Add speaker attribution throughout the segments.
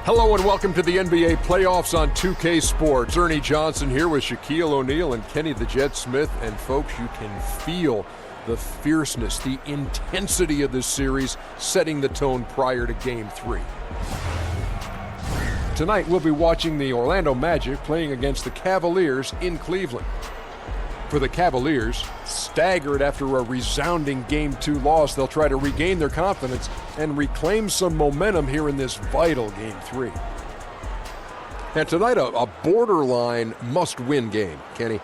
Speaker 1: Hello and welcome to the NBA playoffs on 2K Sports. Ernie Johnson here with Shaquille O'Neal and Kenny the Jet Smith. And folks, you can feel the fierceness, the intensity of this series setting the tone prior to Game 3. Tonight we'll be watching the Orlando Magic playing against the Cavaliers in Cleveland. For the Cavaliers, staggered after a resounding Game 2 loss, they'll try to regain their confidence and reclaim some momentum here in this vital Game 3. And tonight, a borderline must-win game. Kenny,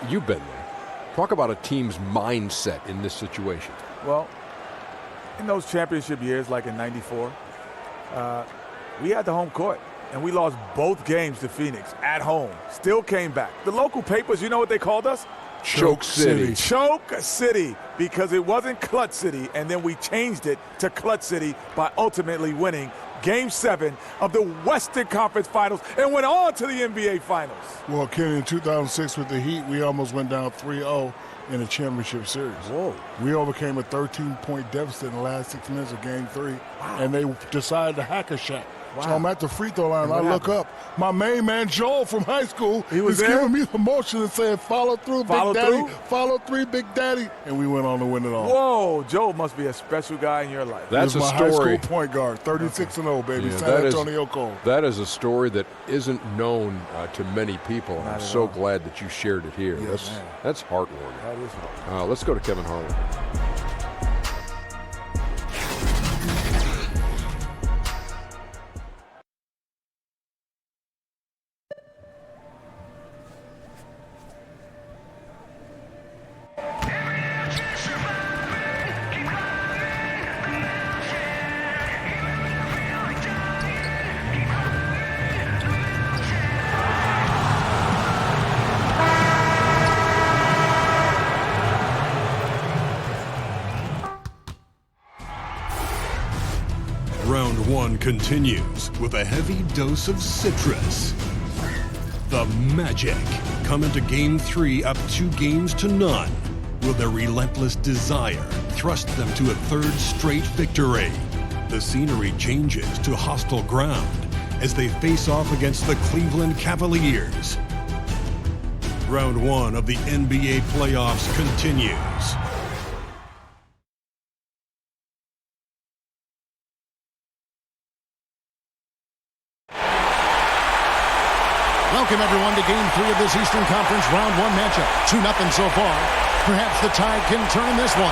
Speaker 1: you've been there. Talk about a team's mindset in this situation.
Speaker 2: Well, in those championship years, like in '94, we had the home court, and we lost both games to Phoenix at home. Still came back. The local papers, you know what they called us?
Speaker 1: Choke City.
Speaker 2: Choke City, because it wasn't Clutch City, and then we changed it to Clutch City by ultimately winning Game 7 of the Western Conference Finals and went on to the NBA Finals.
Speaker 3: Well, Kenny, in 2006 with the Heat, we almost went down 3-0 in a championship series.
Speaker 2: Whoa.
Speaker 3: We overcame a 13-point deficit in the last 6 minutes of Game 3, and they decided to hack a shot.
Speaker 2: Wow.
Speaker 3: So I'm at the free throw line, and I look up. My main man, Joel, from high school,
Speaker 2: was
Speaker 3: giving me the motion and saying, follow through, Big Daddy, follow through, Big Daddy, and we went on to win it all.
Speaker 2: Whoa, Joel must be a special guy in your life.
Speaker 1: That's
Speaker 3: my
Speaker 1: a story.
Speaker 3: High school point guard, 36-0, baby,
Speaker 1: Yeah,
Speaker 3: San Antonio Cole.
Speaker 1: That is a story that isn't known to many people, and I'm so glad that you shared it here.
Speaker 2: Yes,
Speaker 1: that's heartwarming.
Speaker 2: That is heartwarming.
Speaker 1: Let's go to Kevin Harlan.
Speaker 4: Round 1 continues with a heavy dose of citrus. The Magic come into Game 3 up 2-0. Will their relentless desire thrust them to a third straight victory? The scenery changes to hostile ground as they face off against the Cleveland Cavaliers. Round 1 of the NBA playoffs continues.
Speaker 5: Welcome, everyone, to Game 3 of this Eastern Conference Round 1 matchup. 2-0 so far. Perhaps the tide can turn in this one.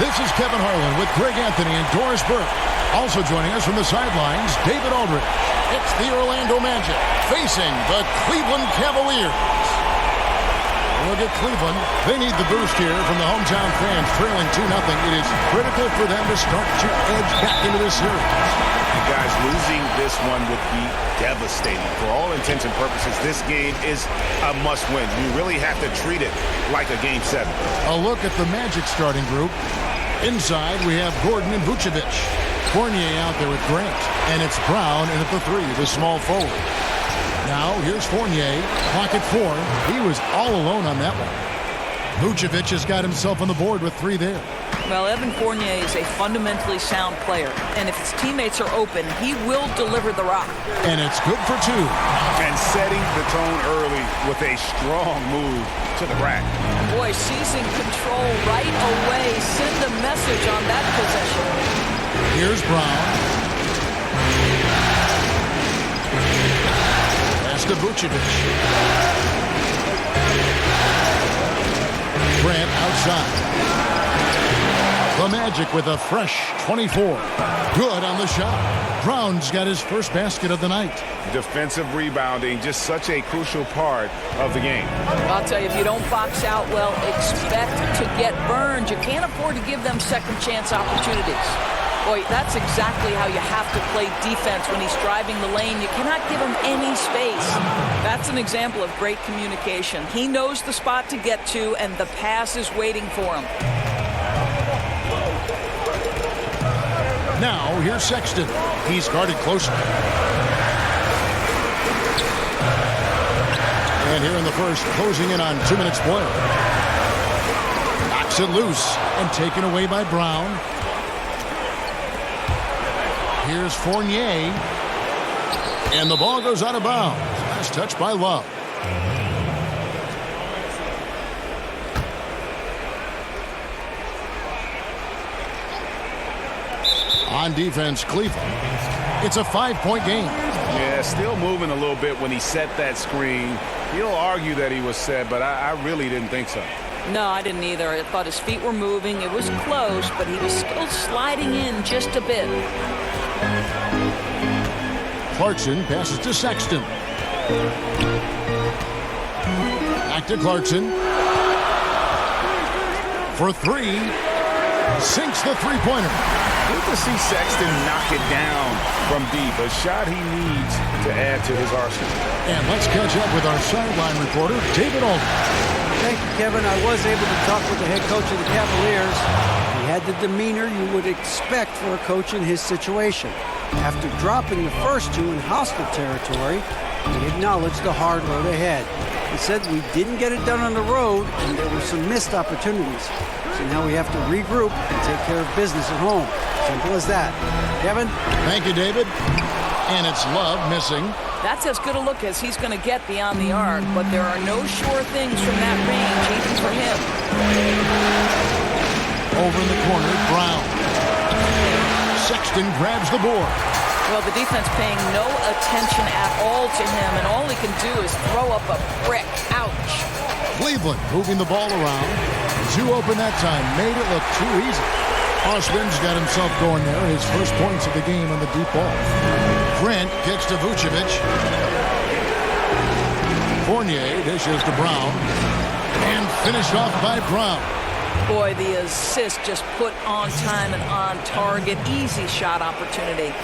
Speaker 5: This is Kevin Harlan with Greg Anthony and Doris Burke. Also joining us from the sidelines, David Aldridge. It's the Orlando Magic facing the Cleveland Cavaliers. Look at Cleveland. They need the boost here from the hometown fans, trailing 2-0. It is critical for them to start to edge back into this series.
Speaker 6: Guys, losing this one would be devastating. For all intents and purposes, this game is a must-win. You really have to treat it like a Game 7.
Speaker 5: A look at the Magic starting group. Inside, we have Gordon and Vucevic. Fournier out there with Grant. And it's Brown in at the 3, the small forward. Now, here's Fournier. Clock at 4. He was all alone on that one. Vucevic has got himself on the board with 3 there.
Speaker 7: Well, Evan Fournier is a fundamentally sound player, and if his teammates are open, he will deliver the rock.
Speaker 5: And it's good for 2.
Speaker 6: And setting the tone early with a strong move to the rack.
Speaker 7: Boy, seizing control right away. Send a message on that possession.
Speaker 5: Here's Brown. Pass to Vucevic. Grant outside. The Magic with a fresh 24. Good on the shot. Brown's got his first basket of the night.
Speaker 6: Defensive rebounding, just such a crucial part of the game.
Speaker 7: I'll tell you, if you don't box out well, expect to get burned. You can't afford to give them second chance opportunities. Boy, that's exactly how you have to play defense when he's driving the lane. You cannot give him any space. That's an example of great communication. He knows the spot to get to, and the pass is waiting for him.
Speaker 5: Now, here's Sexton. He's guarded closely. And here in the first, closing in on 2 minutes spoiled. Knocks it loose and taken away by Brown. Here's Fournier. And the ball goes out of bounds. Last touch by Love. On defense, Cleveland. It's a 5-point game.
Speaker 6: Yeah, still moving a little bit when he set that screen. He'll argue that he was set, but I really didn't think so.
Speaker 7: No, I didn't either. I thought his feet were moving. It was close, but he was still sliding in just a bit.
Speaker 5: Clarkson passes to Sexton. Back to Clarkson. For three. Sinks the three-pointer.
Speaker 6: Good to see Sexton knock it down from deep. A shot he needs to add to his arsenal.
Speaker 5: And let's catch up with our sideline reporter, David Aldridge.
Speaker 8: Thank you, Kevin. I was able to talk with the head coach of the Cavaliers. He had the demeanor you would expect for a coach in his situation. After dropping the first two in hostile territory, he acknowledged the hard road ahead. He said we didn't get it done on the road and there were some missed opportunities. So now we have to regroup and take care of business at home. Simple as that. Kevin?
Speaker 5: Thank you, David. And it's Love missing.
Speaker 7: That's as good a look as he's going to get beyond the arc, but there are no sure things from that range, even for him.
Speaker 5: Over in the corner, Brown. Sexton grabs the board.
Speaker 7: Well, the defense paying no attention at all to him, and all he can do is throw up a brick. Ouch.
Speaker 5: Cleveland moving the ball around. Too open that time. Made it look too easy. Osman's got himself going there. His first points of the game on the deep ball. Grant kicks to Vucevic. Fournier dishes to Brown. And finished off by Brown.
Speaker 7: Boy, the assist just put on time and on target. Easy shot opportunity.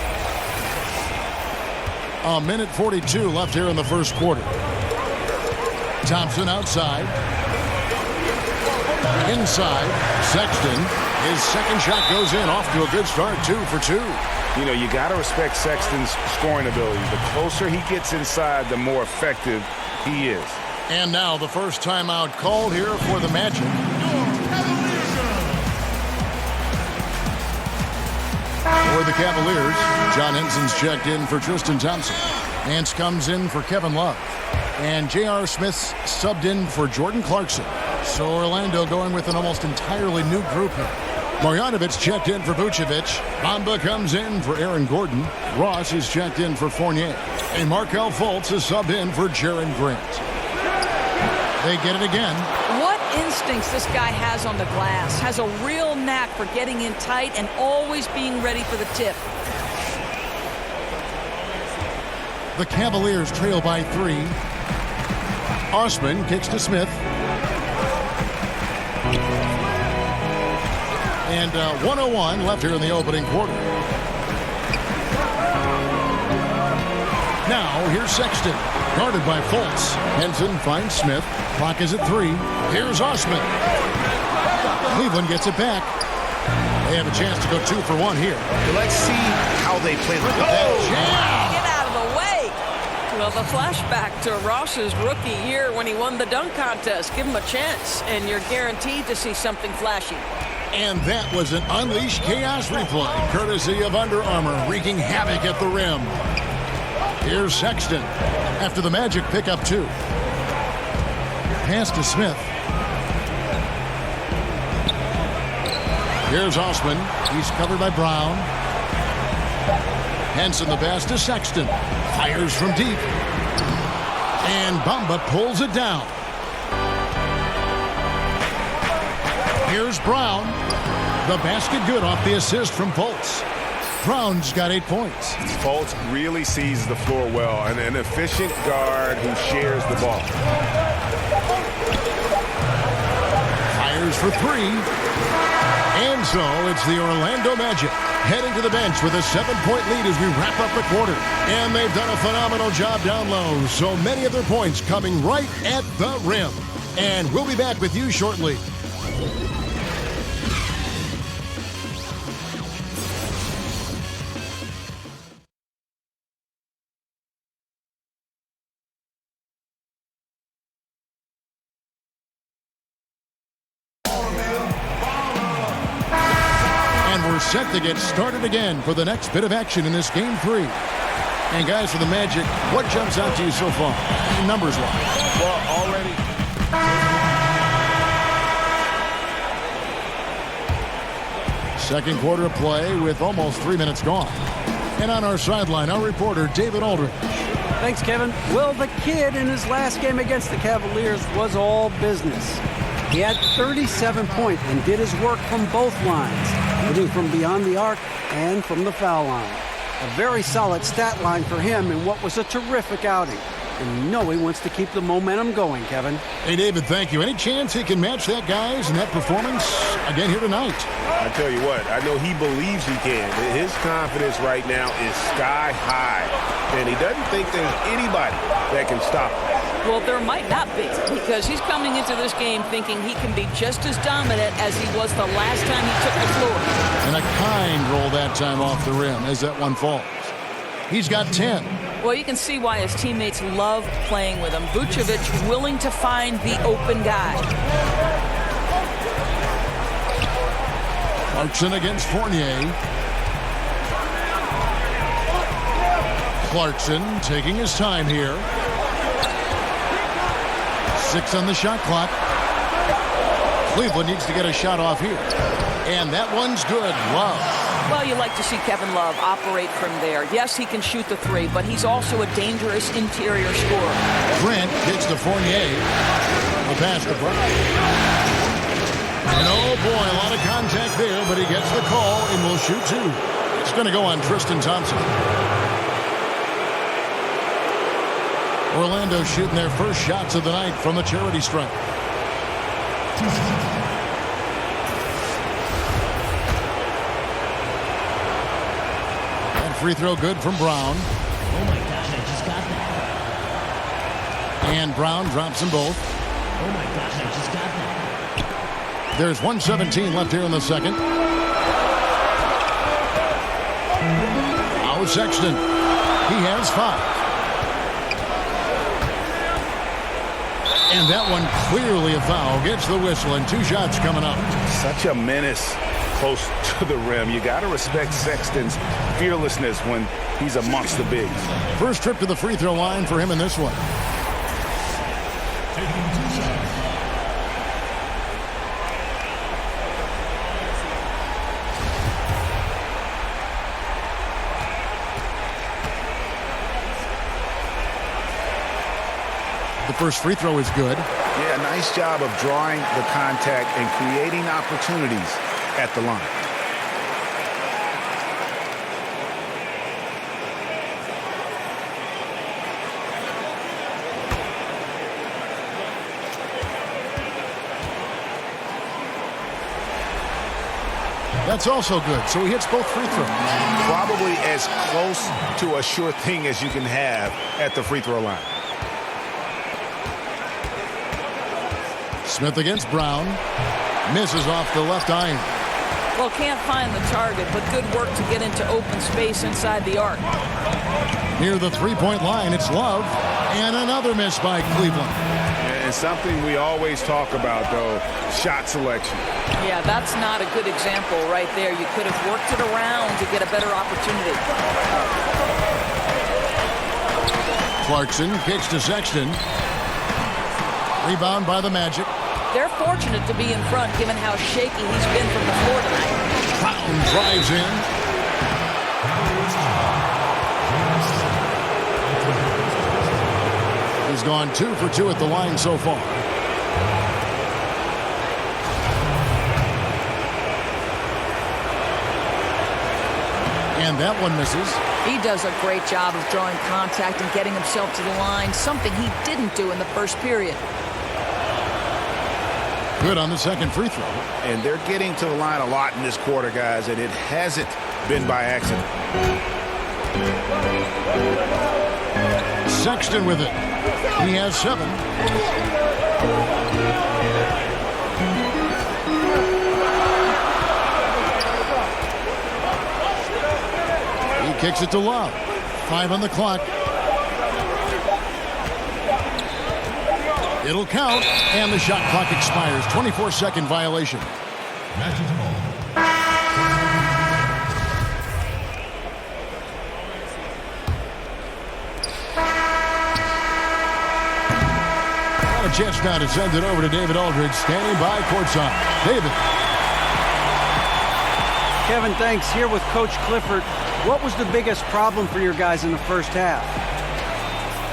Speaker 5: A minute 42 left here in the first quarter. Thompson outside. Inside. Sexton. His second shot goes in. Off to a good start. 2 for 2.
Speaker 6: You know, you got to respect Sexton's scoring ability. The closer he gets inside, the more effective he is.
Speaker 5: And now the first timeout called here for the Magic. For the Cavaliers, John Henson's checked in for Tristan Thompson. Nance comes in for Kevin Love. And J.R. Smith's subbed in for Jordan Clarkson. So Orlando going with an almost entirely new group here. Marjanovic checked in for Vucevic. Bamba comes in for Aaron Gordon. Ross is checked in for Fournier. And Markelle Fultz is subbed in for Jaren Grant. They get it again.
Speaker 7: What instincts this guy has on the glass. Has a real knack for getting in tight and always being ready for the tip.
Speaker 5: The Cavaliers trail by 3. Osman kicks to Smith. And 1:01 left here in the opening quarter. Now here's Sexton, guarded by Fultz. Henson finds Smith. Clock is at 3. Here's Osman. Cleveland gets it back. They have a chance to go 2 for 1 here.
Speaker 6: Let's see how they play.
Speaker 7: Get out of the way. Well, the flashback to Ross's rookie year when he won the dunk contest. Give him a chance, and you're guaranteed to see something flashy.
Speaker 5: And that was an Unleash Chaos replay, courtesy of Under Armour, wreaking havoc at the rim. Here's Sexton after the Magic pick up 2. Pass to Smith. Here's Osman. He's covered by Brown. Henson the pass to Sexton. Fires from deep. And Bamba pulls it down. Here's Brown. The basket good off the assist from Fultz. Brown's got 8 points.
Speaker 6: Fultz really sees the floor well, and an efficient guard who shares the ball.
Speaker 5: Fires for 3. And so it's the Orlando Magic heading to the bench with a 7-point lead as we wrap up the quarter. And they've done a phenomenal job down low. So many of their points coming right at the rim. And we'll be back with you shortly. Set to get started again for the next bit of action in this Game 3. And guys, for the Magic, what jumps out to you so far, numbers-wise?
Speaker 6: Well, already.
Speaker 5: Second quarter of play with almost 3 minutes gone. And on our sideline, our reporter, David Aldridge.
Speaker 8: Thanks, Kevin. Well, the kid in his last game against the Cavaliers was all business. He had 37 points and did his work from both lines, hitting from beyond the arc and from the foul line. A very solid stat line for him in what was a terrific outing. And you know he wants to keep the momentum going, Kevin.
Speaker 5: Hey, David, thank you. Any chance he can match that, guys, in that performance again here tonight?
Speaker 6: I tell you what, I know he believes he can. His confidence right now is sky high, and he doesn't think there's anybody that can stop him.
Speaker 7: Well, there might not be, because he's coming into this game thinking he can be just as dominant as he was the last time he took the floor.
Speaker 5: And a kind roll that time off the rim as that one falls. He's got 10.
Speaker 7: Well, you can see why his teammates love playing with him. Vucevic willing to find the open guy.
Speaker 5: Clarkson against Fournier. Clarkson taking his time here. 6 on the shot clock. Cleveland needs to get a shot off here. And that one's good. Love.
Speaker 7: Well, you like to see Kevin Love operate from there. Yes, he can shoot the three, but he's also a dangerous interior scorer.
Speaker 5: Grant gets to Fournier. The pass to Brown. And oh boy, a lot of contact there, but he gets the call and will shoot 2. It's going to go on Tristan Thompson. Orlando shooting their first shots of the night from the charity stripe. And free throw good from Brown.
Speaker 9: Oh my gosh, I just got that.
Speaker 5: And Brown drops them both.
Speaker 9: Oh my gosh, I just got that.
Speaker 5: There's 1:17 left here in the second. Out Sexton. He has 5. And that one clearly a foul. Gets the whistle and 2 shots coming up.
Speaker 6: Such a menace close to the rim. You got to respect Sexton's fearlessness when he's amongst the bigs.
Speaker 5: First trip to the free throw line for him in this one. The first free throw is good.
Speaker 6: Yeah, nice job of drawing the contact and creating opportunities at the line.
Speaker 5: That's also good. So he hits both free throws.
Speaker 6: Probably as close to a sure thing as you can have at the free throw line.
Speaker 5: Smith against Brown. Misses off the left iron.
Speaker 7: Well, can't find the target, but good work to get into open space inside the arc.
Speaker 5: Near the three-point line, it's Love. And another miss by Cleveland.
Speaker 6: And something we always talk about, though, shot selection.
Speaker 7: Yeah, that's not a good example right there. You could have worked it around to get a better opportunity.
Speaker 5: Clarkson kicks to Sexton. Rebound by the Magic.
Speaker 7: They're fortunate to be in front given how shaky he's been from the floor tonight.
Speaker 5: Brown drives in. He's gone 2 for 2 at the line so far. And that one misses.
Speaker 7: He does a great job of drawing contact and getting himself to the line, something he didn't do in the first period.
Speaker 5: Good on the second free throw.
Speaker 6: And they're getting to the line a lot in this quarter, guys, and it hasn't been by accident.
Speaker 5: Sexton with it. He has 7. He kicks it to Love. 5 on the clock. It'll count, and the shot clock expires. 24-second violation. Our chance now to send it over to David Aldridge, standing by courtside. David.
Speaker 8: Kevin, thanks. Here with Coach Clifford, what was the biggest problem for your guys in the first half?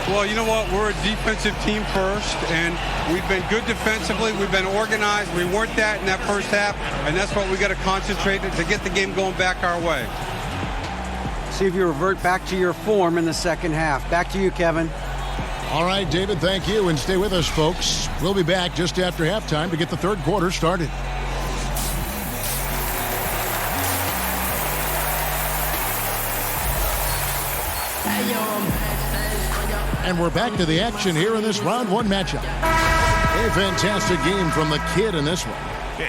Speaker 10: Well, you know what? We're a defensive team first, and we've been good defensively. We've been organized. We weren't that in that first half, and that's what we got to concentrate to get the game going back our way.
Speaker 8: See if you revert back to your form in the second half. Back to you, Kevin.
Speaker 5: All right, David, thank you, and stay with us, folks. We'll be back just after halftime to get the third quarter started. And we're back to the action here in this round one matchup. A fantastic game from the kid in this one.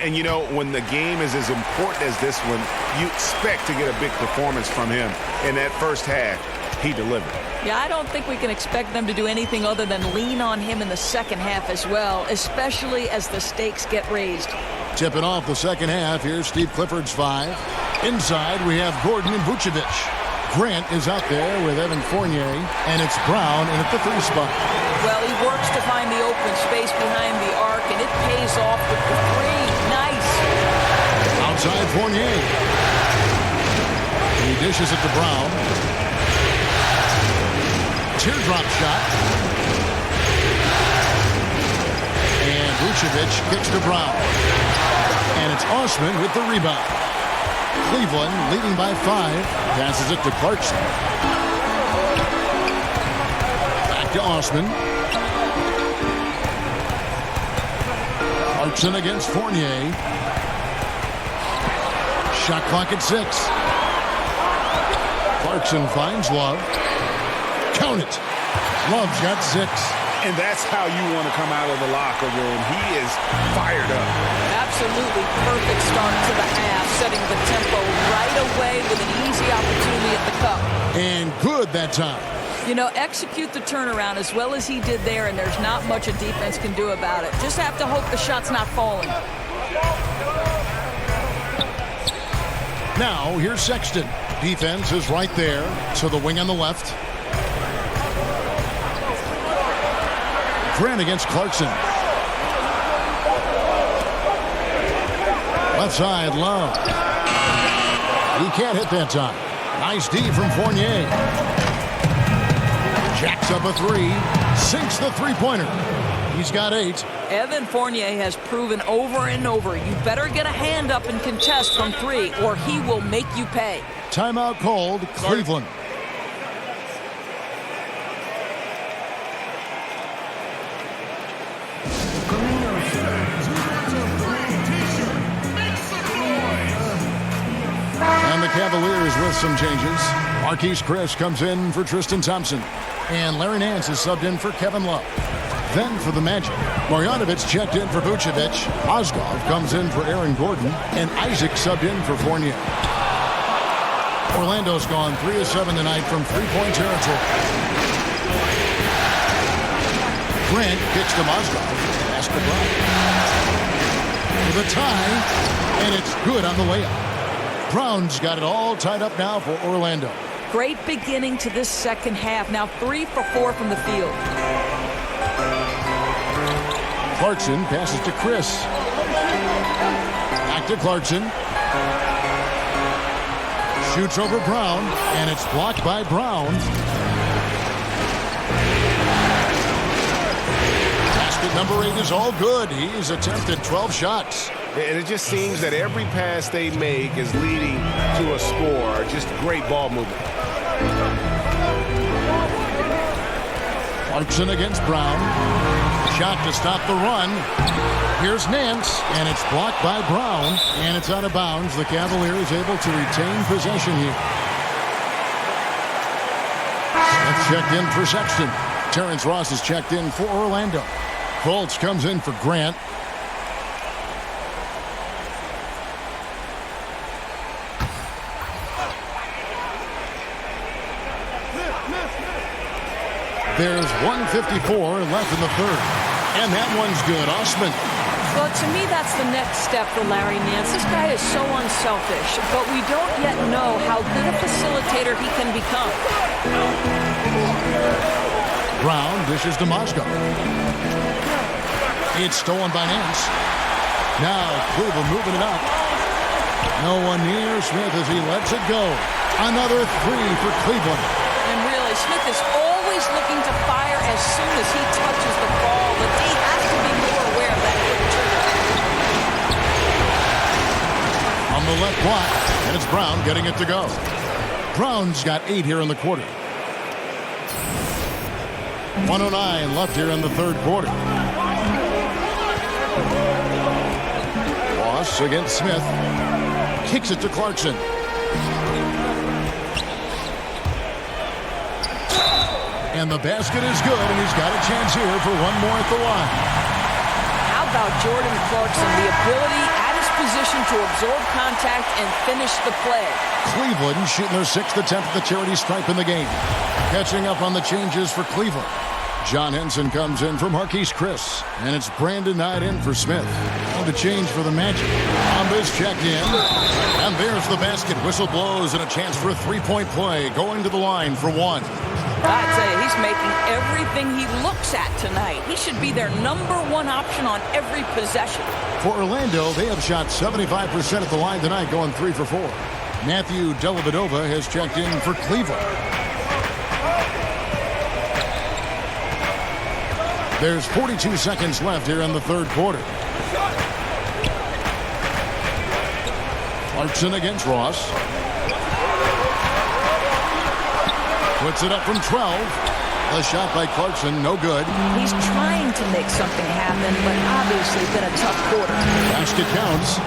Speaker 6: And you know, when the game is as important as this one, you expect to get a big performance from him. In that first half, he delivered.
Speaker 7: Yeah, I don't think we can expect them to do anything other than lean on him in the second half as well, especially as the stakes get raised.
Speaker 5: Tipping off the second half, here's Steve Clifford's 5. Inside, we have Gordon and Vucevic. Grant is out there with Evan Fournier, and it's Brown in at the 3 spot.
Speaker 7: Well, he works to find the open space behind the arc, and it pays off with the 3. Nice.
Speaker 5: Outside Fournier. He dishes it to Brown. Teardrop shot. And Vucevic kicks to Brown. And it's Osman with the rebound. Cleveland leading by 5. Passes it to Clarkson. Back to Osman. Clarkson against Fournier. Shot clock at 6. Clarkson finds Love. Count it. Love's got 6.
Speaker 6: And that's how you want to come out of the locker room. He is fired up.
Speaker 7: Absolutely perfect start to the half, setting the tempo right away with an easy opportunity at the cup.
Speaker 5: And good that time.
Speaker 7: You know, execute the turnaround as well as he did there, and there's not much a defense can do about it. Just have to hope the shot's not falling.
Speaker 5: Now, here's Sexton. Defense is right there, so the wing on the left. Grant against Clarkson. Left side, Love. He can't hit that time. Nice D from Fournier. Jacks up a 3. Sinks the three-pointer. He's got 8.
Speaker 7: Evan Fournier has proven over and over, you better get a hand up and contest from 3, or he will make you pay.
Speaker 5: Timeout called, Cleveland. And the Cavaliers with some changes. Marquise Chris comes in for Tristan Thompson. And Larry Nance is subbed in for Kevin Love. Then for the Magic, Marjanovic checked in for Vucevic. Mozgov comes in for Aaron Gordon. And Isaac subbed in for Fournier. Orlando's gone 3 of 7 tonight from three-point territory. Grant kicks to Mozgov. Pass to Brown. For the tie, and it's good on the layup. Brown's got it all tied up now for Orlando.
Speaker 7: Great beginning to this second half. Now 3 for 4 from the field.
Speaker 5: Clarkson passes to Chris. Back to Clarkson. Shoots over Brown, and it's blocked by Brown. Basket number 8 is all good. He's attempted 12 shots.
Speaker 6: And it just seems that every pass they make is leading to a score. Just great ball movement.
Speaker 5: Clarkson against Brown. Shot to stop the run. Here's Nance, and it's blocked by Brown, and it's out of bounds. The Cavaliers able to retain possession here. That's checked in for Sexton. Terrence Ross is checked in for Orlando. Fultz comes in for Grant. There's 1:54 left in the third. And that one's good. Osman.
Speaker 7: Well, to me, that's the next step for Larry Nance. This guy is so unselfish, but we don't yet know how good a facilitator he can become.
Speaker 5: Brown dishes to Mozgov. It's stolen by Nance. Now Cleveland moving it up. No one near Smith as he lets it go. Another three for Cleveland.
Speaker 7: And really, Smith is always looking to fire as soon as he touches the ball. The D has to be more aware of that quick trigger.
Speaker 5: On the left block, and it's Brown getting it to go. Brown's got 8 here in the quarter. 1:09 left here in the third quarter. Ross against Smith. Kicks it to Clarkson. And the basket is good, and he's got a chance here for one more at the line.
Speaker 7: How about Jordan Clarkson? The ability at his position to absorb contact and finish the play.
Speaker 5: Cleveland shooting their 6th attempt at the charity stripe in the game. Catching up on the changes for Cleveland. John Henson comes in for Marquise Chris. And it's Brandon Knight in for Smith. On the change for the Magic. Bomba's checked in. And there's the basket. Whistle blows and a chance for a three-point play. Going to the line for one.
Speaker 7: I tell you, he's making everything he looks at tonight. He should be their #1 option on every possession.
Speaker 5: For Orlando, they have shot 75% at the line tonight, going 3 for 4. Matthew Dellavedova has checked in for Cleveland. There's 42 seconds left here in the third quarter. Clarkson against Ross. Puts it up from 12. The shot by Clarkson, no good.
Speaker 7: He's trying to make something happen, but obviously been a tough quarter.
Speaker 5: Basket counts,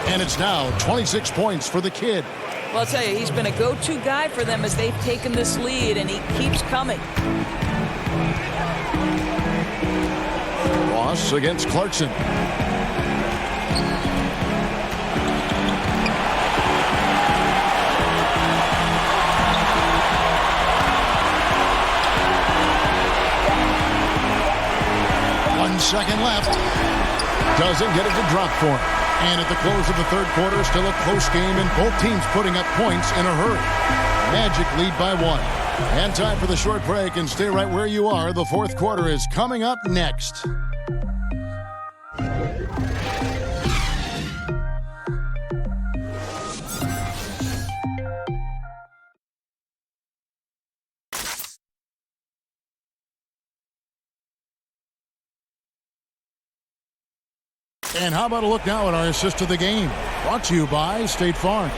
Speaker 5: and it's now 26 points for the kid.
Speaker 7: Well, I'll tell you, he's been a go-to guy for them as they've taken this lead, and he keeps coming.
Speaker 5: Ross against Clarkson. Second left. Doesn't get it to drop for him. And at the close of the third quarter, still a close game, and both teams putting up points in a hurry. Magic lead by 1. And time for the short break, and stay right where you are. The fourth quarter is coming up next. And how about a look now at our assist of the game? Brought to you by State Farm.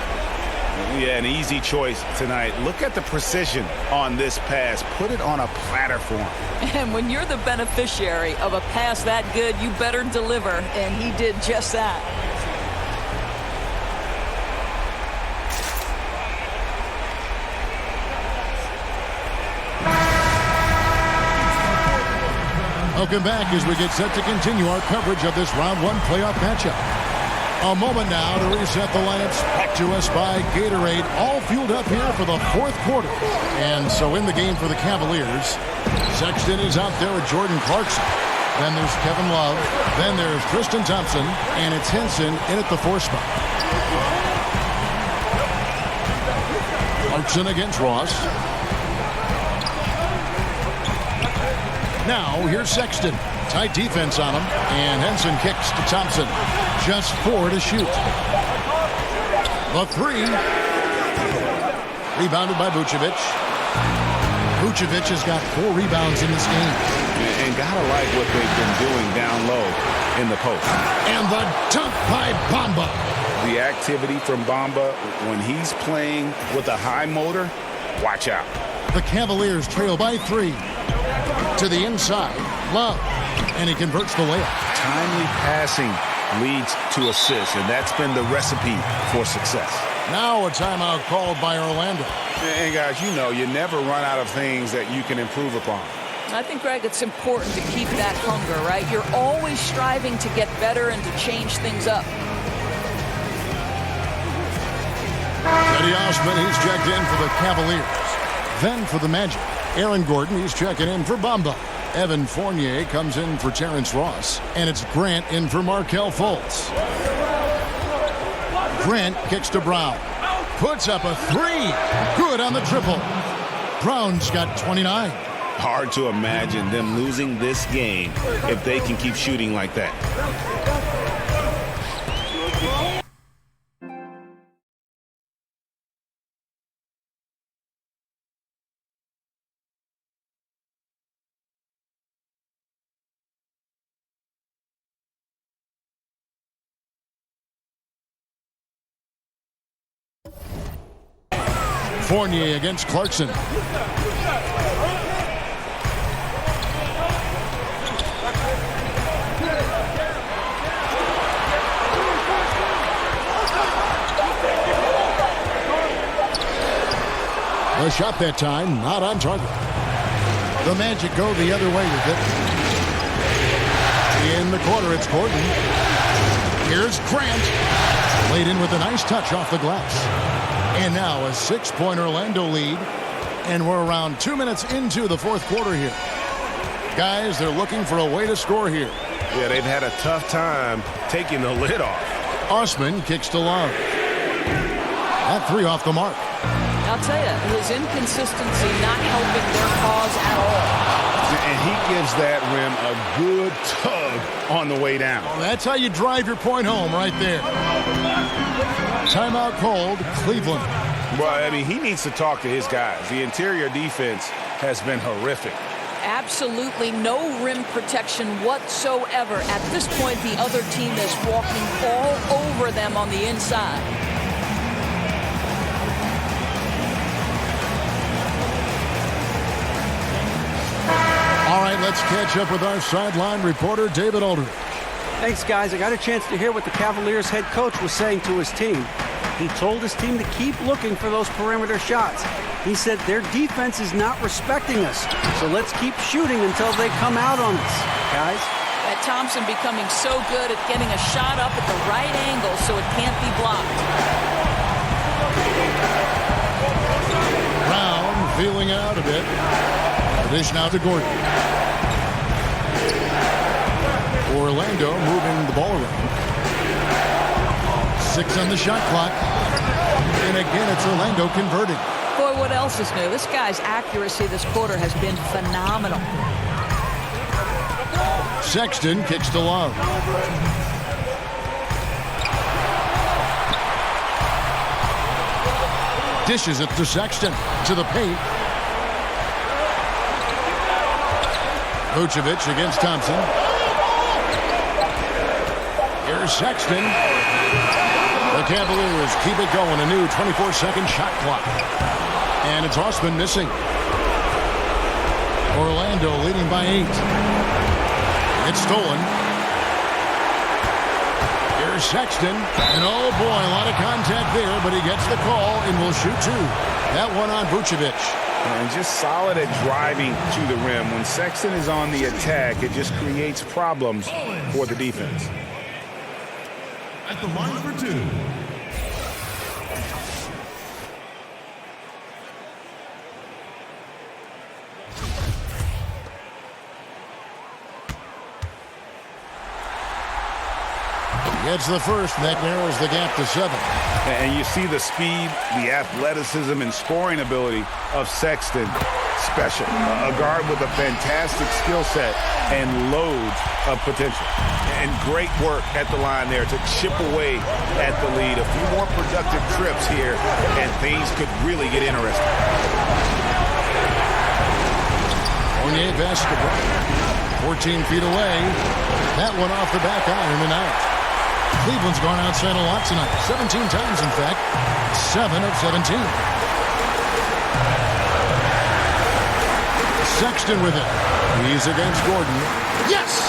Speaker 6: Yeah, an easy choice tonight. Look at the precision on this pass. Put it on a platter for him.
Speaker 7: And when you're the beneficiary of a pass that good, you better deliver. And he did just that.
Speaker 5: Welcome back as we get set to continue our coverage of this round 1 playoff matchup. A moment now to reset the lineups brought to us by Gatorade, all fueled up here for the fourth quarter. And so in the game for the Cavaliers, Sexton is out there with Jordan Clarkson. Then there's Kevin Love. Then there's Tristan Thompson. And it's Henson in at the 4 spot. Clarkson against Ross. Now, here's Sexton. Tight defense on him. And Henson kicks to Thompson. Just 4 to shoot. The 3. Rebounded by Vucevic. Vucevic has got 4 rebounds in this game.
Speaker 6: And gotta like what they've been doing down low in the post.
Speaker 5: And the dunk by Bamba.
Speaker 6: The activity from Bamba when he's playing with a high motor, watch out.
Speaker 5: The Cavaliers trail by 3. To the inside, Love, and he converts the layup.
Speaker 6: Timely passing leads to assists, and that's been the recipe for success.
Speaker 5: Now a timeout called by Orlando.
Speaker 6: And guys, you know, you never run out of things that you can improve upon.
Speaker 7: I think, Greg, it's important to keep that hunger, right? You're always striving to get better and to change things up.
Speaker 5: Eddie Osman, he's checked in for the Cavaliers. Then for the Magic, Aaron Gordon, he's checking in for Bamba. Evan Fournier comes in for Terrence Ross. And it's Grant in for Markelle Fultz. Grant kicks to Brown. Puts up a 3. Good on the triple. Brown's got 29.
Speaker 6: Hard to imagine them losing this game if they can keep shooting like that.
Speaker 5: Fournier against Clarkson. The shot that time, not on target. The Magic go the other way with it. In the corner, it's Gordon. Here's Grant. Laid in with a nice touch off the glass. And now a 6-point Orlando lead. And we're around 2 minutes into the fourth quarter here. Guys, they're looking for a way to score here.
Speaker 6: Yeah, they've had a tough time taking the lid off.
Speaker 5: Osman kicks to Love. That three off the mark.
Speaker 7: I'll tell you, his inconsistency not helping their cause at all.
Speaker 6: And he gives that rim a good tug on the way down.
Speaker 5: Well, that's how you drive your point home right there. Timeout called, Cleveland.
Speaker 6: Well, I mean, he needs to talk to his guys. The interior defense has been horrific.
Speaker 7: Absolutely no rim protection whatsoever. At this point, the other team is walking all over them on the inside.
Speaker 5: All right, let's catch up with our sideline reporter, David Aldridge.
Speaker 8: Thanks, guys. I got a chance to hear what the Cavaliers head coach was saying to his team. He told his team to keep looking for those perimeter shots. He said their defense is not respecting us, so let's keep shooting until they come out on us, guys.
Speaker 7: That Thompson becoming so good at getting a shot up at the right angle so it can't be blocked.
Speaker 5: Brown feeling out a bit. Dish now to Gordon. Orlando moving the ball around. 6 on the shot clock. And again, it's Orlando converting.
Speaker 7: Boy, what else is new? This guy's accuracy this quarter has been phenomenal.
Speaker 5: Sexton kicks to Love. Dishes it to Sexton. To the paint. Vucevic against Thompson. Here's Sexton. The Cavaliers keep it going. A new 24-second shot clock. And it's Osman missing. Orlando leading by 8. It's stolen. Here's Sexton. And oh boy, a lot of contact there, but he gets the call and will shoot 2. That one on Vucevic.
Speaker 6: And just solid at driving to the rim. When Sexton is on the attack, it just creates problems for the defense.
Speaker 4: At the line for 2.
Speaker 5: Gets the first, and that narrows the gap to 7.
Speaker 6: And you see the speed, the athleticism, and scoring ability of Sexton. Special. A guard with a fantastic skill set and loads of potential. And great work at the line there to chip away at the lead. A few more productive trips here, and things could really get interesting.
Speaker 5: Fournier basketball. 14 feet away. That one off the back iron and out. Cleveland's gone outside a lot tonight. 17 times, in fact. 7 of 17. Sexton with it. He's against Gordon. Yes!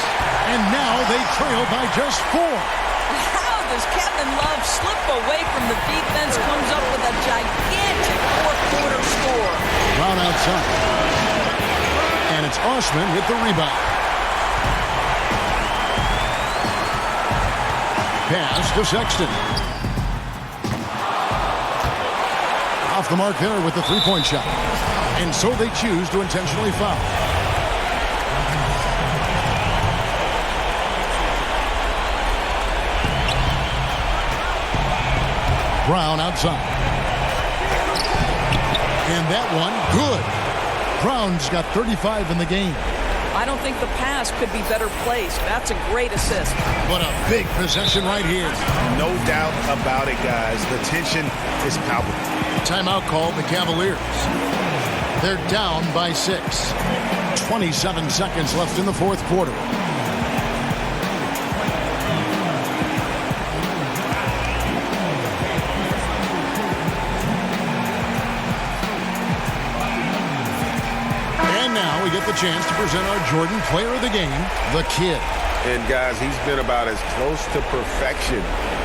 Speaker 5: And now they trail by just 4.
Speaker 7: How does Kevin Love slip away from the defense, comes up with a gigantic fourth-quarter score?
Speaker 5: Brown outside. And it's Osman with the rebound. Pass to Sexton. Off the mark there with the three-point shot. And so they choose to intentionally foul. Brown outside. And that one, good. Brown's got 35 in the game.
Speaker 7: I don't think the pass could be better placed. That's a great assist.
Speaker 5: What a big possession right here.
Speaker 6: No doubt about it, guys. The tension is palpable.
Speaker 5: Timeout called the Cavaliers. They're down by 6. 27 seconds left in the fourth quarter. And now we get the chance to present our Jordan Player of the Game, the Kid.
Speaker 11: And guys, he's been about as close to perfection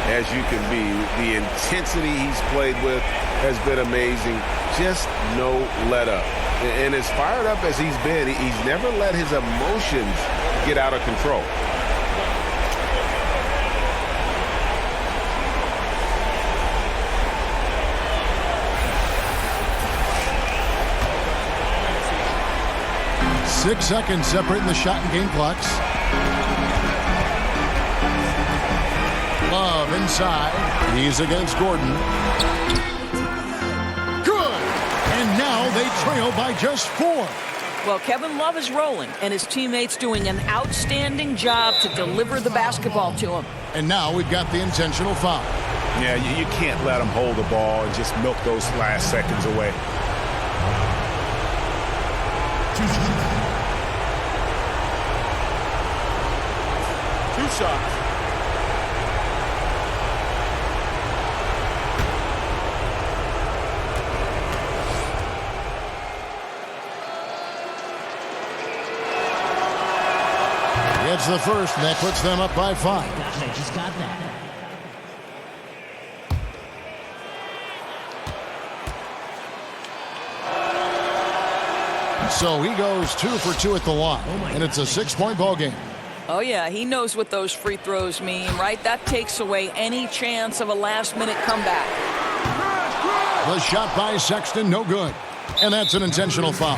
Speaker 11: as you can be. The intensity he's played with has been amazing. Just no let up. And as fired up as he's been, he's never let his emotions get out of control.
Speaker 5: Six seconds separating the shot and game clocks. Love inside. He's against Gordon. Good. And now they trail by just 4.
Speaker 7: Well, Kevin Love is rolling, and his teammates doing an outstanding job to deliver the basketball to him.
Speaker 5: And now we've got the intentional foul.
Speaker 6: Yeah, you can't let him hold the ball and just milk those last seconds away. Two shots.
Speaker 5: Gets the first, and that puts them up by 5.
Speaker 9: Gosh, I just got that.
Speaker 5: So he goes 2 for 2 at the line, and it's a 6-point ball game.
Speaker 7: Oh, yeah, he knows what those free throws mean, right? That takes away any chance of a last-minute comeback.
Speaker 5: The shot by Sexton, no good. And that's an intentional foul.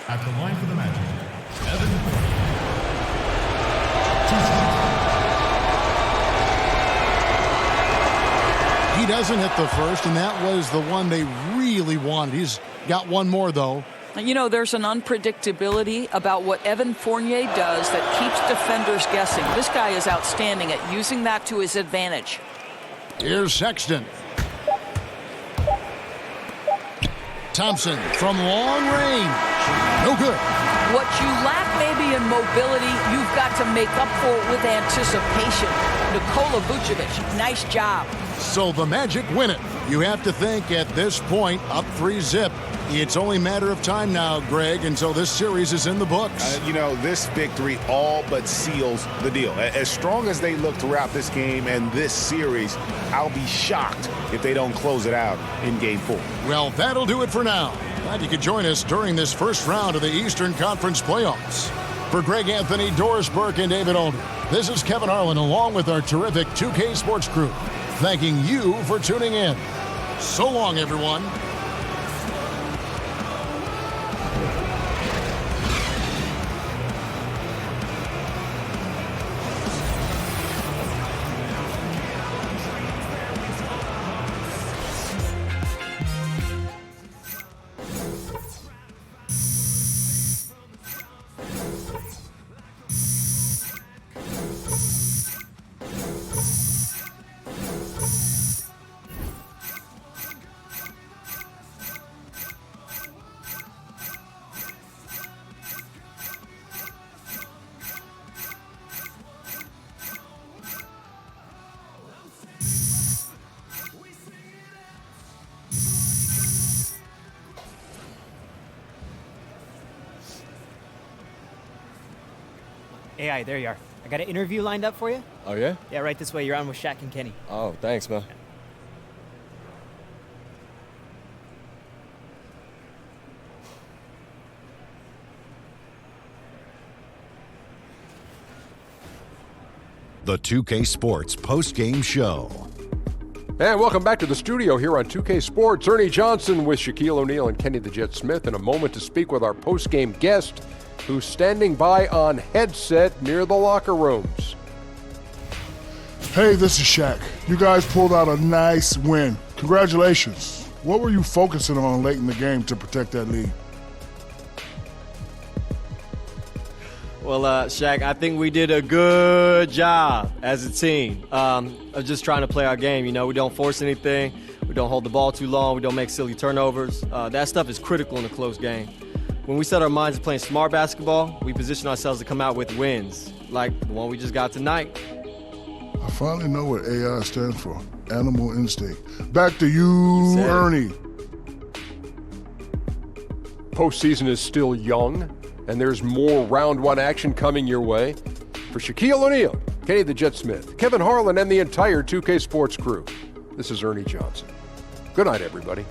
Speaker 12: At the line for the Magic, Evan.
Speaker 5: He doesn't hit the first, and that was the one they really wanted. He's got one more, though.
Speaker 7: You know, there's an unpredictability about what Evan Fournier does that keeps defenders guessing. This guy is outstanding at using that to his advantage.
Speaker 5: Here's Sexton. Thompson from long range. No good.
Speaker 7: What you lack maybe in mobility, you've got to make up for it with anticipation. Nikola Vucevic, nice job.
Speaker 5: So the Magic win it. You have to think at this point, up 3-zip. It's only a matter of time now, Greg, until this series is in the books.
Speaker 6: You know, this victory all but seals the deal. As strong as they look throughout this game and this series, I'll be shocked if they don't close it out in Game 4.
Speaker 5: Well, that'll do it for now. Glad you could join us during this first round of the Eastern Conference playoffs. For Greg Anthony, Doris Burke, and David Older, this is Kevin Harlan along with our terrific 2K Sports crew, thanking you for tuning in. So long, everyone.
Speaker 13: AI, there you are. I got an interview lined up for you.
Speaker 14: Oh, yeah?
Speaker 13: Yeah, right this way. You're on with Shaq and Kenny.
Speaker 14: Oh, thanks, man.
Speaker 5: The 2K Sports post-game show.
Speaker 1: And welcome back to the studio here on 2K Sports. Ernie Johnson with Shaquille O'Neal and Kenny the Jet Smith in a moment to speak with our post-game guest who's standing by on headset near the locker rooms.
Speaker 3: Hey, this is Shaq. You guys pulled out a nice win. Congratulations. What were you focusing on late in the game to protect that lead?
Speaker 14: Well, Shaq, I think we did a good job as a team of just trying to play our game. You know, we don't force anything. We don't hold the ball too long. We don't make silly turnovers. That stuff is critical in a close game. When we set our minds to playing smart basketball, we position ourselves to come out with wins, like the one we just got tonight.
Speaker 3: I finally know what AI stands for. Animal instinct. Back to you, Ernie.
Speaker 1: Postseason is still young, and there's more round one action coming your way. For Shaquille O'Neal, Kenny the Jet Smith, Kevin Harlan, and the entire 2K Sports crew, this is Ernie Johnson. Good night, everybody.